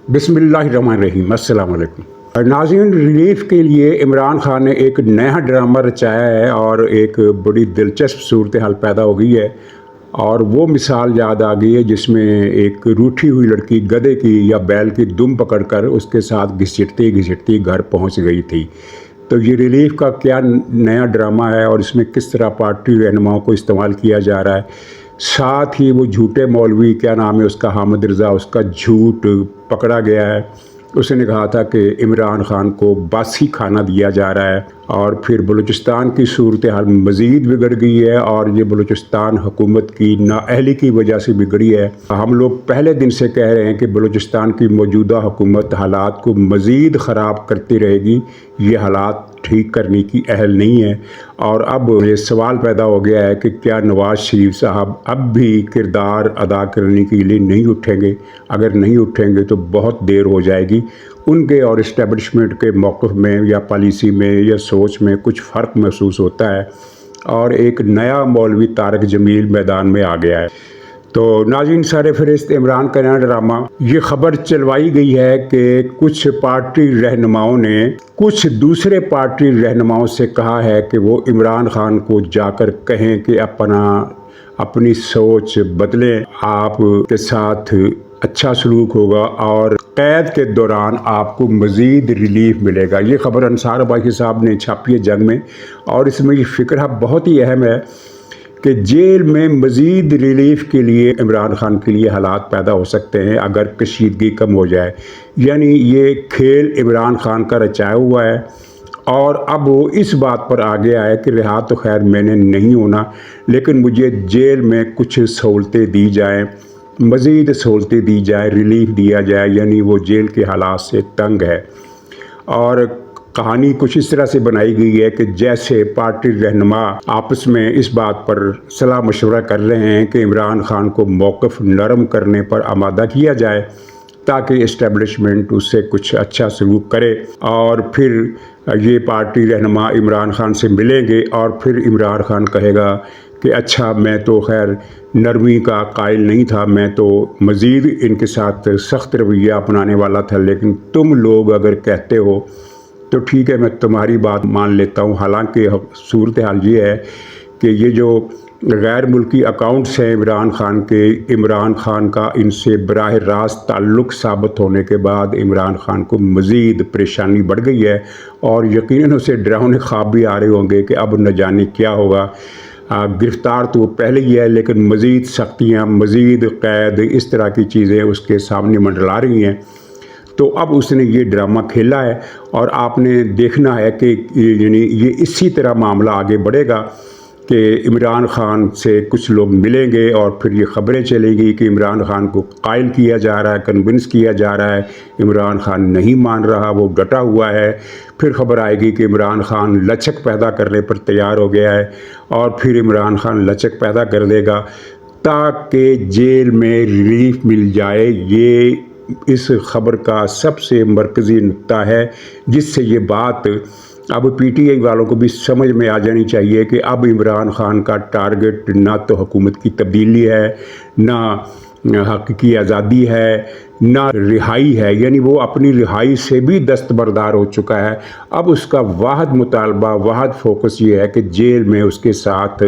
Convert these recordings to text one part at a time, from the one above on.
بسم اللہ الرحمن الرحیم۔ السلام علیکم ناظرین، ریلیف کے لیے عمران خان نے ایک نیا ڈرامہ رچایا ہے اور ایک بڑی دلچسپ صورتحال پیدا ہو گئی ہے، اور وہ مثال یاد آ گئی ہے جس میں ایک روٹھی ہوئی لڑکی گدھے کی یا بیل کی دم پکڑ کر اس کے ساتھ گھسٹتی گھر پہنچ گئی تھی۔ تو یہ ریلیف کا کیا نیا ڈرامہ ہے اور اس میں کس طرح پارٹی رہنماؤں کو استعمال کیا جا رہا ہے، ساتھ ہی وہ جھوٹے مولوی کیا نام ہے اس کا، حامد رضا، اس کا جھوٹ پکڑا گیا ہے۔ اس نے کہا تھا کہ عمران خان کو باسی کھانا دیا جا رہا ہے، اور پھر بلوچستان کی صورتحال مزید بگڑ گئی ہے، اور یہ بلوچستان حکومت کی نااہلی کی وجہ سے بگڑی ہے۔ ہم لوگ پہلے دن سے کہہ رہے ہیں کہ بلوچستان کی موجودہ حکومت حالات کو مزید خراب کرتی رہے گی، یہ حالات ٹھیک کرنے کی اہل نہیں ہے۔ اور اب یہ سوال پیدا ہو گیا ہے کہ کیا نواز شریف صاحب اب بھی کردار ادا کرنے کے لیے نہیں اٹھیں گے؟ اگر نہیں اٹھیں گے تو بہت دیر ہو جائے گی۔ ان کے اور اسٹیبلشمنٹ کے موقف میں یا پالیسی میں یا سوچ میں کچھ فرق محسوس ہوتا ہے، اور ایک نیا مولوی طارق جمیل میدان میں آ گیا ہے۔ تو ناظرین، سر فہرست عمران کا نیا ڈرامہ، یہ خبر چلوائی گئی ہے کہ کچھ پارٹی رہنماؤں نے کچھ دوسرے پارٹی رہنماؤں سے کہا ہے کہ وہ عمران خان کو جا کر کہیں کہ اپنی سوچ بدلیں، آپ کے ساتھ اچھا سلوک ہوگا اور قید کے دوران آپ کو مزید ریلیف ملے گا۔ یہ خبر انصار باقی صاحب نے چھاپی ہے جنگ میں، اور اس میں یہ فکرہ بہت ہی اہم ہے کہ جیل میں مزید ریلیف کے لیے عمران خان کے لیے حالات پیدا ہو سکتے ہیں اگر کشیدگی کم ہو جائے۔ یعنی یہ کھیل عمران خان کا رچایا ہوا ہے، اور اب وہ اس بات پر آگے آئے کہ رہا تو خیر میں نے نہیں ہونا، لیکن مجھے جیل میں کچھ سہولتیں دی جائیں، مزید سہولتیں دی جائیں، ریلیف دیا جائے۔ یعنی وہ جیل کے حالات سے تنگ ہے، اور کہانی کچھ اس طرح سے بنائی گئی ہے کہ جیسے پارٹی رہنما آپس میں اس بات پر صلاح مشورہ کر رہے ہیں کہ عمران خان کو موقف نرم کرنے پر آمادہ کیا جائے تاکہ اسٹیبلشمنٹ اس سے کچھ اچھا سلوک کرے، اور پھر یہ پارٹی رہنما عمران خان سے ملیں گے، اور پھر عمران خان کہے گا کہ اچھا میں تو خیر نرمی کا قائل نہیں تھا، میں تو مزید ان کے ساتھ سخت رویہ اپنانے والا تھا، لیکن تم لوگ اگر کہتے ہو تو ٹھیک ہے، میں تمہاری بات مان لیتا ہوں۔ حالانکہ صورتحال یہ ہے کہ یہ جو غیر ملکی اکاؤنٹس ہیں عمران خان کے، عمران خان کا ان سے براہ راست تعلق ثابت ہونے کے بعد عمران خان کو مزید پریشانی بڑھ گئی ہے، اور یقیناً اسے ڈراؤنے خواب بھی آ رہے ہوں گے کہ اب نہ جانے کیا ہوگا۔ گرفتار تو وہ پہلے ہی ہے، لیکن مزید سختیاں، مزید قید، اس طرح کی چیزیں اس کے سامنے منڈلا رہی ہیں۔ تو اب اس نے یہ ڈرامہ کھیلا ہے، اور آپ نے دیکھنا ہے کہ یعنی یہ اسی طرح معاملہ آگے بڑھے گا کہ عمران خان سے کچھ لوگ ملیں گے، اور پھر یہ خبریں چلیں گی کہ عمران خان کو قائل کیا جا رہا ہے، کنونس کیا جا رہا ہے، عمران خان نہیں مان رہا، وہ ڈٹا ہوا ہے۔ پھر خبر آئے گی کہ عمران خان لچک پیدا کرنے پر تیار ہو گیا ہے، اور پھر عمران خان لچک پیدا کر دے گا تاکہ جیل میں ریلیف مل جائے۔ یہ اس خبر کا سب سے مرکزی نقطہ ہے، جس سے یہ بات اب پی ٹی آئی والوں کو بھی سمجھ میں آ جانی چاہیے کہ اب عمران خان کا ٹارگٹ نہ تو حکومت کی تبدیلی ہے، نہ حق کی آزادی ہے، نہ رہائی ہے۔ یعنی وہ اپنی رہائی سے بھی دستبردار ہو چکا ہے۔ اب اس کا واحد مطالبہ، واحد فوکس یہ ہے کہ جیل میں اس کے ساتھ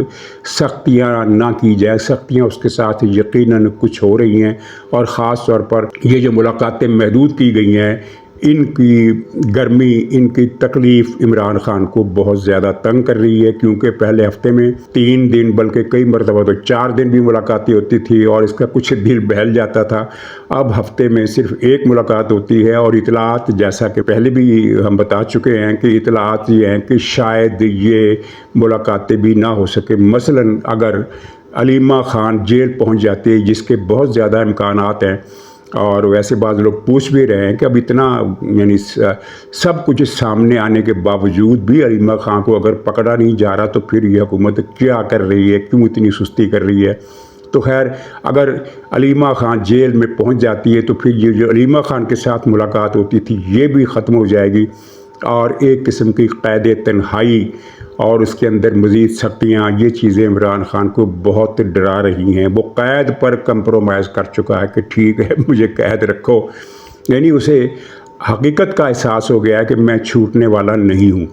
سختیاں نہ کی جائے۔ سختیاں اس کے ساتھ یقیناً کچھ ہو رہی ہیں، اور خاص طور پر یہ جو ملاقاتیں محدود کی گئی ہیں، ان کی گرمی، ان کی تکلیف عمران خان کو بہت زیادہ تنگ کر رہی ہے، کیونکہ پہلے ہفتے میں 3 دن بلکہ کئی مرتبہ تو 4 دن بھی ملاقاتیں ہوتی تھی، اور اس کا کچھ دل بہل جاتا تھا۔ اب ہفتے میں صرف ایک ملاقات ہوتی ہے، اور اطلاعات جیسا کہ پہلے بھی ہم بتا چکے ہیں کہ اطلاعات یہ ہیں کہ شاید یہ ملاقاتیں بھی نہ ہو سکے۔ مثلاً اگر علیمہ خان جیل پہنچ جاتی ہے، جس کے بہت زیادہ امکانات ہیں، اور ویسے بعض لوگ پوچھ بھی رہے ہیں کہ اب اتنا یعنی سب کچھ سامنے آنے کے باوجود بھی علیمہ خان کو اگر پکڑا نہیں جا رہا تو پھر یہ حکومت کیا کر رہی ہے، کیوں اتنی سستی کر رہی ہے؟ تو خیر اگر علیمہ خان جیل میں پہنچ جاتی ہے تو پھر یہ جو علیمہ خان کے ساتھ ملاقات ہوتی تھی یہ بھی ختم ہو جائے گی، اور ایک قسم کی قید تنہائی اور اس کے اندر مزید سختیاں، یہ چیزیں عمران خان کو بہت ڈرا رہی ہیں۔ وہ قید پر کمپرومائز کر چکا ہے کہ ٹھیک ہے مجھے قید رکھو، یعنی اسے حقیقت کا احساس ہو گیا کہ میں چھوٹنے والا نہیں ہوں۔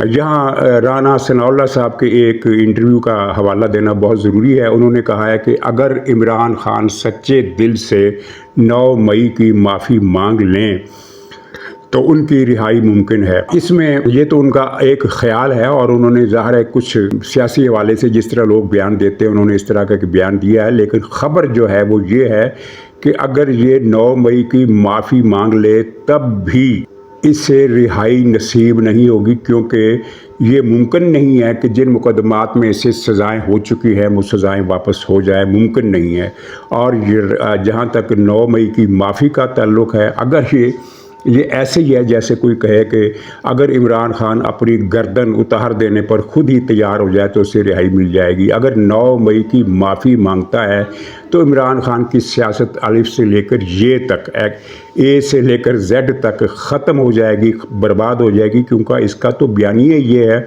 یہاں رانا ثناء اللہ صاحب کے ایک انٹرویو کا حوالہ دینا بہت ضروری ہے۔ انہوں نے کہا ہے کہ اگر عمران خان سچے دل سے 9 مئی کی معافی مانگ لیں تو ان کی رہائی ممکن ہے۔ اس میں یہ تو ان کا ایک خیال ہے، اور انہوں نے ظاہر ہے کچھ سیاسی حوالے سے جس طرح لوگ بیان دیتے ہیں انہوں نے اس طرح کا بیان دیا ہے، لیکن خبر جو ہے وہ یہ ہے کہ اگر یہ 9 مئی کی معافی مانگ لے تب بھی اس سے رہائی نصیب نہیں ہوگی، کیونکہ یہ ممکن نہیں ہے کہ جن مقدمات میں اسے سزائیں ہو چکی ہیں وہ سزائیں واپس ہو جائے، ممکن نہیں ہے۔ اور جہاں تک 9 مئی کی معافی کا تعلق ہے، اگر یہ ایسے ہی ہے جیسے کوئی کہے کہ اگر عمران خان اپنی گردن اتار دینے پر خود ہی تیار ہو جائے تو اسے رہائی مل جائے گی۔ اگر 9 مئی کی معافی مانگتا ہے تو عمران خان کی سیاست الف سے لے کر یہ تک، اے سے لے کر زیڈ تک ختم ہو جائے گی، برباد ہو جائے گی، کیونکہ اس کا تو بیانیہ یہ ہے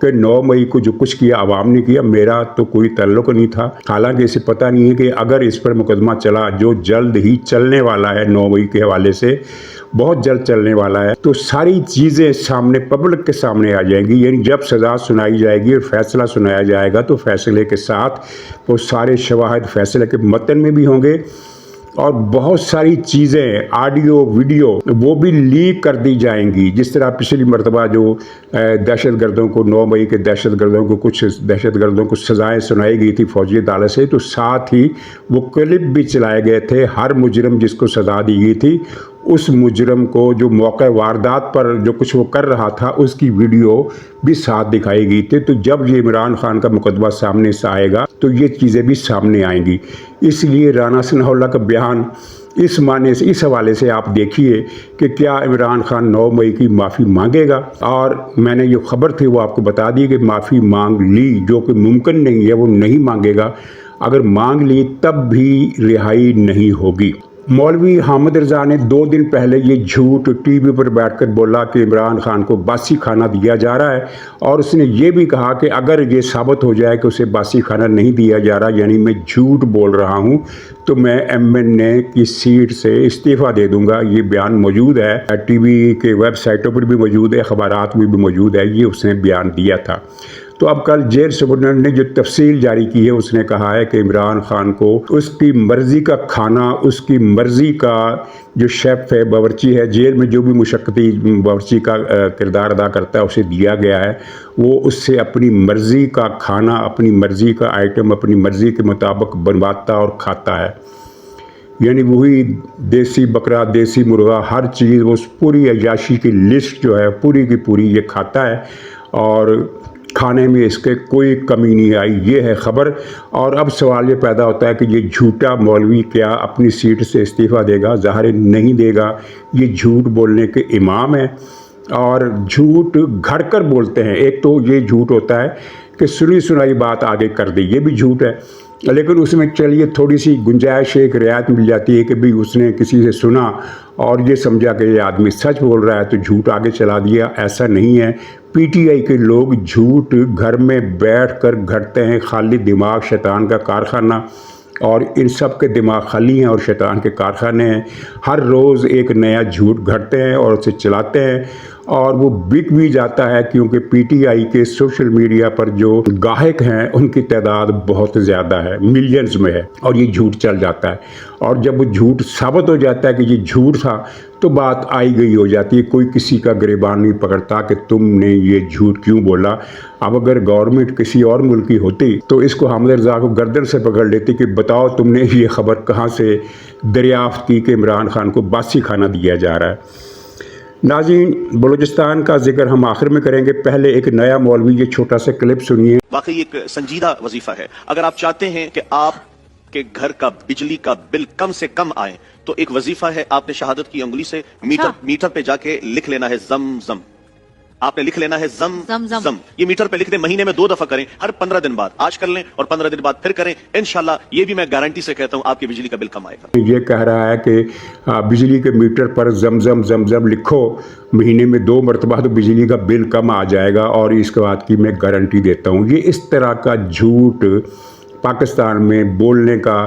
کہ 9 مئی کو جو کچھ کیا عوام نے کیا، میرا تو کوئی تعلق نہیں تھا۔ حالانکہ اسے پتہ نہیں ہے کہ اگر اس پر مقدمہ چلا جو جلد ہی چلنے والا ہے 9 مئی کے حوالے سے، بہت جلد چلنے والا ہے، تو ساری چیزیں سامنے پبلک کے سامنے آ جائیں گی۔ یعنی جب سزا سنائی جائے گی اور فیصلہ سنایا جائے گا تو فیصلے کے ساتھ وہ سارے شواہد فیصلے کے متن میں بھی ہوں گے، اور بہت ساری چیزیں آڈیو ویڈیو وہ بھی لیک کر دی جائیں گی، جس طرح پچھلی مرتبہ جو دہشت گردوں کو 9 مئی کے دہشت گردوں کو کچھ دہشت گردوں کو سزائیں سنائی گئی تھی فوجی عدالت سے، تو ساتھ ہی وہ کلپ بھی چلائے گئے تھے۔ ہر مجرم جس کو سزا دی گئی تھی اس مجرم کو جو موقع واردات پر جو کچھ وہ کر رہا تھا اس کی ویڈیو بھی ساتھ دکھائی گئی تھی۔ تو جب یہ عمران خان کا مقدمہ سامنے سے آئے گا تو یہ چیزیں بھی سامنے آئیں گی۔ اس لیے رانا ثناء اللہ کا بیان اس معنی سے، اس حوالے سے آپ دیکھیے کہ کیا عمران خان 9 مئی کی معافی مانگے گا، اور میں نے جو خبر تھی وہ آپ کو بتا دی کہ معافی مانگ لی، جو کہ ممکن نہیں ہے، وہ نہیں مانگے گا۔ اگر مانگ لی تب بھی رہائی نہیں ہوگی۔ مولوی حامد رضا نے 2 دن پہلے یہ جھوٹ ٹی وی پر بیٹھ کر بولا کہ عمران خان کو باسی کھانا دیا جا رہا ہے، اور اس نے یہ بھی کہا کہ اگر یہ ثابت ہو جائے کہ اسے باسی کھانا نہیں دیا جا رہا، یعنی میں جھوٹ بول رہا ہوں، تو میں MNA کی سیٹ سے استعفیٰ دے دوں گا۔ یہ بیان موجود ہے، ٹی وی کے ویب سائٹوں پر بھی موجود ہے، اخبارات میں بھی موجود ہے، یہ اس نے بیان دیا تھا۔ تو اب کل جیل سپرڈنٹ نے جو تفصیل جاری کی ہے اس نے کہا ہے کہ عمران خان کو اس کی مرضی کا کھانا، اس کی مرضی کا جو شیف ہے، باورچی ہے، جیل میں جو بھی مشقتی باورچی کا کردار ادا کرتا ہے اسے دیا گیا ہے، وہ اس سے اپنی مرضی کا کھانا، اپنی مرضی کا آئٹم اپنی مرضی کے مطابق بنواتا اور کھاتا ہے۔ یعنی وہی دیسی بکرا، دیسی مرغا، ہر چیز، وہ پوری عیاشی کی لسٹ جو ہے پوری کی پوری یہ کھاتا ہے، اور کھانے میں اس کے کوئی کمی نہیں آئی۔ یہ ہے خبر۔ اور اب سوال یہ پیدا ہوتا ہے کہ یہ جھوٹا مولوی کیا اپنی سیٹ سے استعفیٰ دے گا؟ ظاہر نہیں دے گا، یہ جھوٹ بولنے کے امام ہیں، اور جھوٹ گھڑ کر بولتے ہیں۔ ایک تو یہ جھوٹ ہوتا ہے کہ سنی سنائی بات آگے کر دی، یہ بھی جھوٹ ہے، لیکن اس میں چلیے تھوڑی سی گنجائش، ایک رعایت مل جاتی ہے کہ بھئی اس نے کسی سے سنا اور یہ سمجھا کہ یہ آدمی سچ بول رہا ہے تو جھوٹ آگے چلا دیا۔ ایسا نہیں ہے۔ PTI کے لوگ جھوٹ گھر میں بیٹھ کر گھڑتے ہیں، خالی دماغ شیطان کا کارخانہ، اور ان سب کے دماغ خالی ہیں اور شیطان کے کارخانے ہیں۔ ہر روز ایک نیا جھوٹ گھڑتے ہیں اور اسے چلاتے ہیں، اور وہ بک بھی جاتا ہے، کیونکہ PTI کے سوشل میڈیا پر جو گاہک ہیں ان کی تعداد بہت زیادہ ہے، ملینز میں ہے، اور یہ جھوٹ چل جاتا ہے۔ اور جب وہ جھوٹ ثابت ہو جاتا ہے کہ یہ جھوٹ تھا تو بات آئی گئی ہو جاتی ہے، کوئی کسی کا گریبان نہیں پکڑتا کہ تم نے یہ جھوٹ کیوں بولا۔ اب اگر گورنمنٹ کسی اور ملک کی ہوتی تو اس کو حامد رضا کو گردن سے پکڑ لیتی کہ بتاؤ تم نے یہ خبر کہاں سے دریافت کی کہ عمران خان کو باسی کھانا دیا جا رہا ہے۔ ناظرین، بلوچستان کا ذکر ہم آخر میں کریں گے، پہلے ایک نیا مولوی یہ چھوٹا سا کلپ سنیے۔ واقعی ایک سنجیدہ وظیفہ ہے۔ اگر آپ چاہتے ہیں کہ آپ کے گھر کا بجلی کا بل کم سے کم آئے تو ایک وظیفہ ہے، آپ نے شہادت کی انگلی سے میٹر پہ جا کے لکھ لینا ہے زم زم۔ آپ نے لکھ لینا ہے زم زم۔ یہ میٹر پہ لکھ دیں، مہینے میں 2 دفعہ کریں، ہر 15 دن بعد، آج کر لیں اور 15 دن بعد پھر کریں، انشاءاللہ یہ بھی میں گارنٹی سے کہتا ہوں آپ کی بجلی کا بل کم آئے گا۔ یہ کہہ رہا ہے کہ بجلی کے میٹر پر زم زم زم زم لکھو، مہینے میں 2 مرتبہ تو بجلی کا بل کم آ جائے گا، اور اس کے بعد کی میں گارنٹی دیتا ہوں۔ یہ اس طرح کا جھوٹ پاکستان میں بولنے کا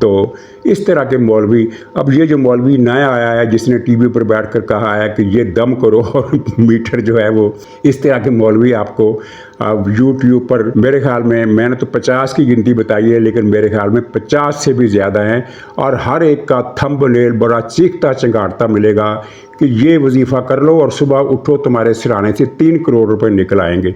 تو اس طرح کے مولوی، اب یہ جو مولوی نیا آیا ہے جس نے ٹی وی پر بیٹھ کر کہا ہے کہ یہ دم کرو اور میٹر جو ہے وہ، اس طرح کے مولوی آپ کو یوٹیوب پر میرے خیال میں نے تو 50 کی گنتی بتائی ہے، لیکن میرے خیال میں 50 سے بھی زیادہ ہیں، اور ہر ایک کا تھمبنیل بڑا چیختا چنگاڑتا ملے گا کہ یہ وظیفہ کر لو اور صبح اٹھو تمہارے سرانے سے 3 کروڑ روپے نکل آئیں گے۔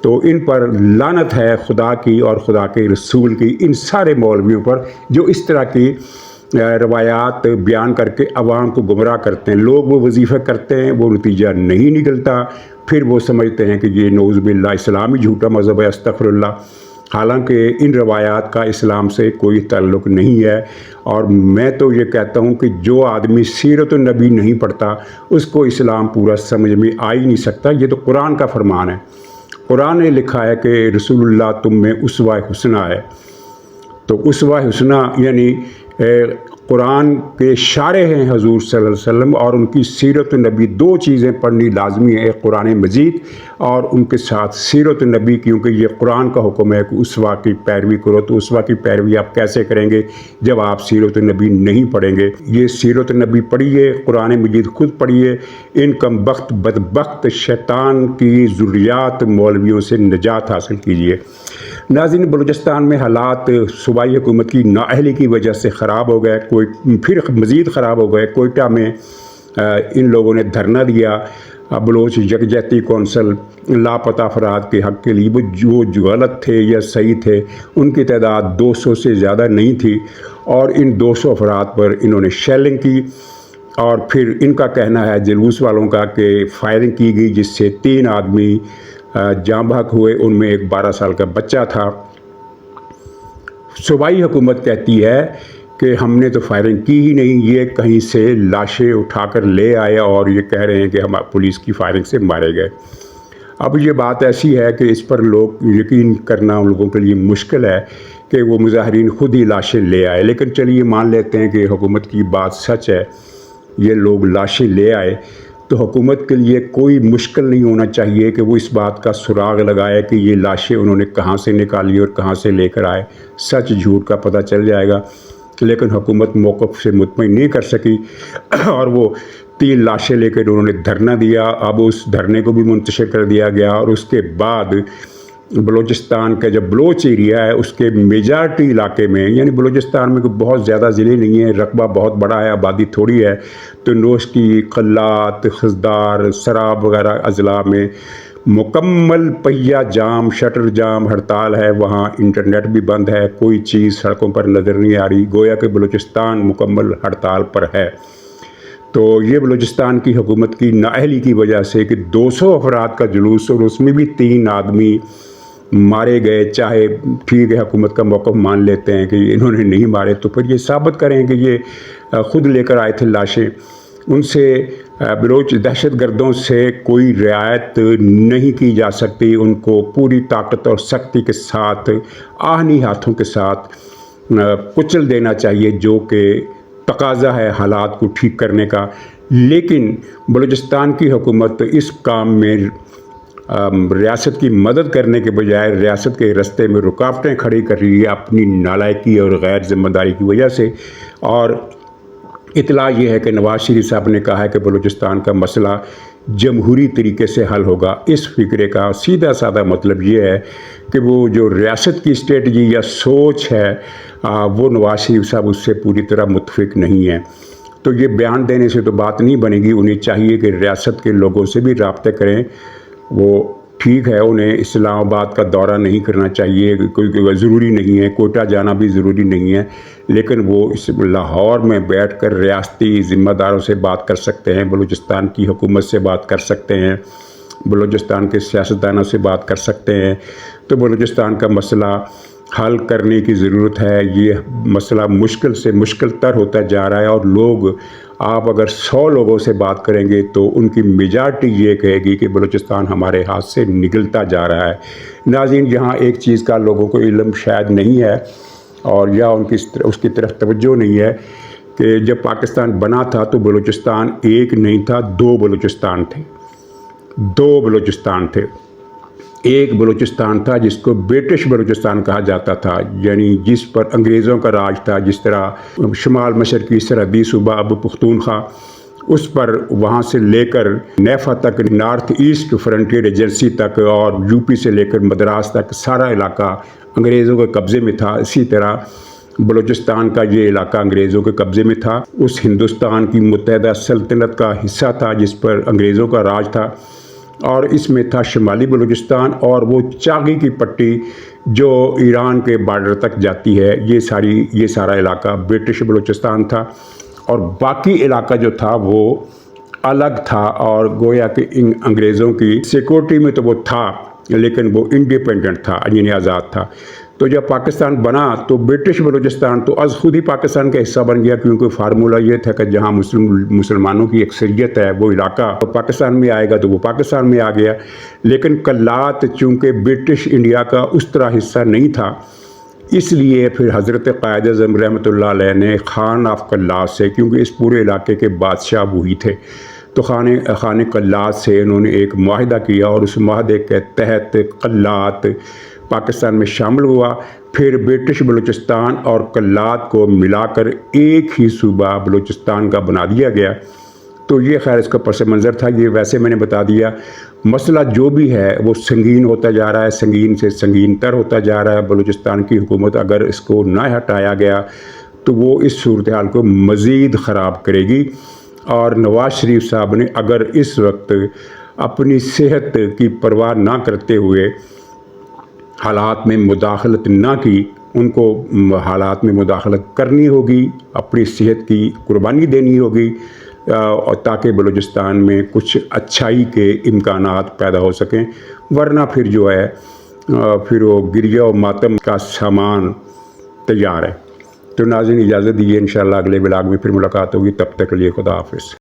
تو ان پر لعنت ہے خدا کی اور خدا کے رسول کی، ان سارے مولویوں پر جو اس طرح کی روایات بیان کر کے عوام کو گمراہ کرتے ہیں۔ لوگ وہ وظیفہ کرتے ہیں، وہ نتیجہ نہیں نکلتا، پھر وہ سمجھتے ہیں کہ یہ نعوذ باللہ اسلام ہی جھوٹا مذہب ہے، استغفر اللہ، حالانکہ ان روایات کا اسلام سے کوئی تعلق نہیں ہے۔ اور میں تو یہ کہتا ہوں کہ جو آدمی سیرت النبی نہیں پڑھتا اس کو اسلام پورا سمجھ میں آ ہی نہیں سکتا۔ یہ تو قرآن کا فرمان ہے، قرآن نے لکھا ہے کہ رسول اللہ تم میں اسوہ حسنہ ہے۔ تو اسوہ حسنہ یعنی قرآن کے شارح ہیں حضور صلی اللہ علیہ وسلم، اور ان کی سیرت النبی، 2 چیزیں پڑھنی لازمی ہے، ایک قرآن مجید اور ان کے ساتھ سیرت النبی، کیونکہ یہ قرآن کا حکم ہے کہ اسوہ کی پیروی کرو۔ تو اسوہ کی پیروی آپ کیسے کریں گے جب آپ سیرت النبی نہیں پڑھیں گے؟ یہ سیرت النبی پڑھیے، قرآن مجید خود پڑھیے، ان کم بخت بدبخت شیطان کی ذریات مولویوں سے نجات حاصل کیجیے۔ ناظرین، بلوچستان میں حالات صوبائی حکومت کی نااہلی کی وجہ سے خراب ہو گئے، پھر مزید خراب ہو گئے۔ کوئٹہ میں ان لوگوں نے دھرنا دیا، بلوچ یکجہتی کونسل لاپتہ افراد کے حق کے لیے، وہ جو غلط تھے یا صحیح تھے، ان کی تعداد 200 سے زیادہ نہیں تھی، اور ان 200 افراد پر انہوں نے شیلنگ کی، اور پھر ان کا کہنا ہے جلوس والوں کا کہ فائرنگ کی گئی جس سے 3 آدمی جاں بحق ہوئے، ان میں ایک 12 سال کا بچہ تھا۔ صوبائی حکومت کہتی ہے کہ ہم نے تو فائرنگ کی ہی نہیں، یہ کہیں سے لاشیں اٹھا کر لے آئے اور یہ کہہ رہے ہیں کہ ہم پولیس کی فائرنگ سے مارے گئے۔ اب یہ بات ایسی ہے کہ اس پر لوگ یقین کرنا ان لوگوں کے لیے مشکل ہے کہ وہ مظاہرین خود ہی لاشیں لے آئے، لیکن چلیے مان لیتے ہیں کہ حکومت کی بات سچ ہے، یہ لوگ لاشیں لے آئے، تو حکومت کے لیے کوئی مشکل نہیں ہونا چاہیے کہ وہ اس بات کا سراغ لگائے کہ یہ لاشیں انہوں نے کہاں سے نکالی اور کہاں سے لے کر آئے۔ سچ جھوٹ کا پتہ چل جائے گا، لیکن حکومت موقف سے مطمئن نہیں کر سکی، اور وہ 3 لاشیں لے کر انہوں نے دھرنا دیا۔ اب اس دھرنے کو بھی منتشر کر دیا گیا، اور اس کے بعد بلوچستان کا جو بلوچ ایریا ہے اس کے میجارٹی علاقے میں، یعنی بلوچستان میں کوئی بہت زیادہ ضلع نہیں ہیں، رقبہ بہت بڑا ہے، آبادی تھوڑی ہے، تو نوش کی، قلات، خزدار، سراب وغیرہ اضلاع میں مکمل پہیہ جام، شٹر جام، ہڑتال ہے، وہاں انٹرنیٹ بھی بند ہے، کوئی چیز سڑکوں پر نظر نہیں آ رہی، گویا کہ بلوچستان مکمل ہڑتال پر ہے۔ تو یہ بلوچستان کی حکومت کی نااہلی کی وجہ سے کہ 200 افراد کا جلوس اور اس میں بھی 3 آدمی مارے گئے، چاہے ٹھیک ہے حکومت کا موقف مان لیتے ہیں کہ انہوں نے نہیں مارے، تو پھر یہ ثابت کریں کہ یہ خود لے کر آئے تھے لاشیں۔ ان سے بلوچ دہشت گردوں سے کوئی رعایت نہیں کی جا سکتی، ان کو پوری طاقت اور سختی کے ساتھ، آہنی ہاتھوں کے ساتھ کچل دینا چاہیے، جو کہ تقاضا ہے حالات کو ٹھیک کرنے کا۔ لیکن بلوچستان کی حکومت اس کام میں ریاست کی مدد کرنے کے بجائے ریاست کے رستے میں رکاوٹیں کھڑی کر رہی ہے اپنی نالائکی اور غیر ذمہ داری کی وجہ سے۔ اور اطلاع یہ ہے کہ نواز شریف صاحب نے کہا ہے کہ بلوچستان کا مسئلہ جمہوری طریقے سے حل ہوگا۔ اس فکرے کا سیدھا سادہ مطلب یہ ہے کہ وہ جو ریاست کی اسٹریٹجی یا سوچ ہے وہ نواز شریف صاحب اس سے پوری طرح متفق نہیں ہے۔ تو یہ بیان دینے سے تو بات نہیں بنے گی، انہیں چاہیے کہ ریاست کے لوگوں سے بھی رابطے کریں۔ وہ ٹھیک ہے، انہیں اسلام آباد کا دورہ نہیں کرنا چاہیے، کوئی ضروری نہیں ہے، کوئٹہ جانا بھی ضروری نہیں ہے، لیکن وہ اس لاہور میں بیٹھ کر ریاستی ذمہ داروں سے بات کر سکتے ہیں، بلوچستان کی حکومت سے بات کر سکتے ہیں، بلوچستان کے سیاستدانوں سے بات کر سکتے ہیں۔ تو بلوچستان کا مسئلہ حل کرنے کی ضرورت ہے۔ یہ مسئلہ مشکل سے مشکل تر ہوتا جا رہا ہے، اور لوگ، آپ اگر 100 لوگوں سے بات کریں گے تو ان کی میجارٹی یہ کہے گی کہ بلوچستان ہمارے ہاتھ سے نگلتا جا رہا ہے۔ ناظرین، یہاں ایک چیز کا لوگوں کو علم شاید نہیں ہے، اور یا اس کی طرف توجہ نہیں ہے کہ جب پاکستان بنا تھا تو بلوچستان ایک نہیں تھا، 2 بلوچستان تھے، 2 بلوچستان تھے۔ ایک بلوچستان تھا جس کو برٹش بلوچستان کہا جاتا تھا، یعنی جس پر انگریزوں کا راج تھا، جس طرح شمال مشرقی سرحدی صوبہ اب پختونخوا، اس پر وہاں سے لے کر نیفا تک، نارتھ ایسٹ فرنٹیئر ایجنسی تک، اور یو پی سے لے کر مدراس تک سارا علاقہ انگریزوں کے قبضے میں تھا۔ اسی طرح بلوچستان کا یہ علاقہ انگریزوں کے قبضے میں تھا، اس ہندوستان کی متحدہ سلطنت کا حصہ تھا جس پر انگریزوں کا راج تھا، اور اس میں تھا شمالی بلوچستان اور وہ چاغی کی پٹی جو ایران کے بارڈر تک جاتی ہے، یہ سارا علاقہ برٹش بلوچستان تھا، اور باقی علاقہ جو تھا وہ الگ تھا، اور گویا کہ ان انگریزوں کی سیکورٹی میں تو وہ تھا لیکن وہ انڈیپینڈنٹ تھا، یعنی آزاد تھا۔ تو جب پاکستان بنا تو برٹش بلوچستان تو از خود ہی پاکستان کا حصہ بن گیا، کیونکہ فارمولہ یہ تھا کہ جہاں مسلمانوں کی اکثریت ہے وہ علاقہ پاکستان میں آئے گا تو وہ پاکستان میں آ گیا۔ لیکن کلات چونکہ برٹش انڈیا کا اس طرح حصہ نہیں تھا، اس لیے پھر حضرت قائد اعظم رحمۃ اللہ علیہ نے خان آف کلات سے، کیونکہ اس پورے علاقے کے بادشاہ وہی تھے، تو خان کلات سے انہوں نے ایک معاہدہ کیا، اور اس معاہدے کے تحت کلات پاکستان میں شامل ہوا۔ پھر برٹش بلوچستان اور کلات کو ملا کر ایک ہی صوبہ بلوچستان کا بنا دیا گیا۔ تو یہ خیر اس کا پس منظر تھا، یہ ویسے میں نے بتا دیا۔ مسئلہ جو بھی ہے وہ سنگین ہوتا جا رہا ہے، سنگین سے سنگین تر ہوتا جا رہا ہے۔ بلوچستان کی حکومت اگر اس کو نہ ہٹایا گیا تو وہ اس صورتحال کو مزید خراب کرے گی، اور نواز شریف صاحب نے اگر اس وقت اپنی صحت کی پرواہ نہ کرتے ہوئے حالات میں مداخلت نہ کی، ان کو حالات میں مداخلت کرنی ہوگی، اپنی صحت کی قربانی دینی ہوگی، اور تاکہ بلوچستان میں کچھ اچھائی کے امکانات پیدا ہو سکیں، ورنہ پھر جو ہے پھر وہ گریہ و ماتم کا سامان تیار ہے۔ تو ناظرین اجازت دیجیے، انشاءاللہ اگلے ولاگ میں پھر ملاقات ہوگی، تب تک کے لیے خدا حافظ۔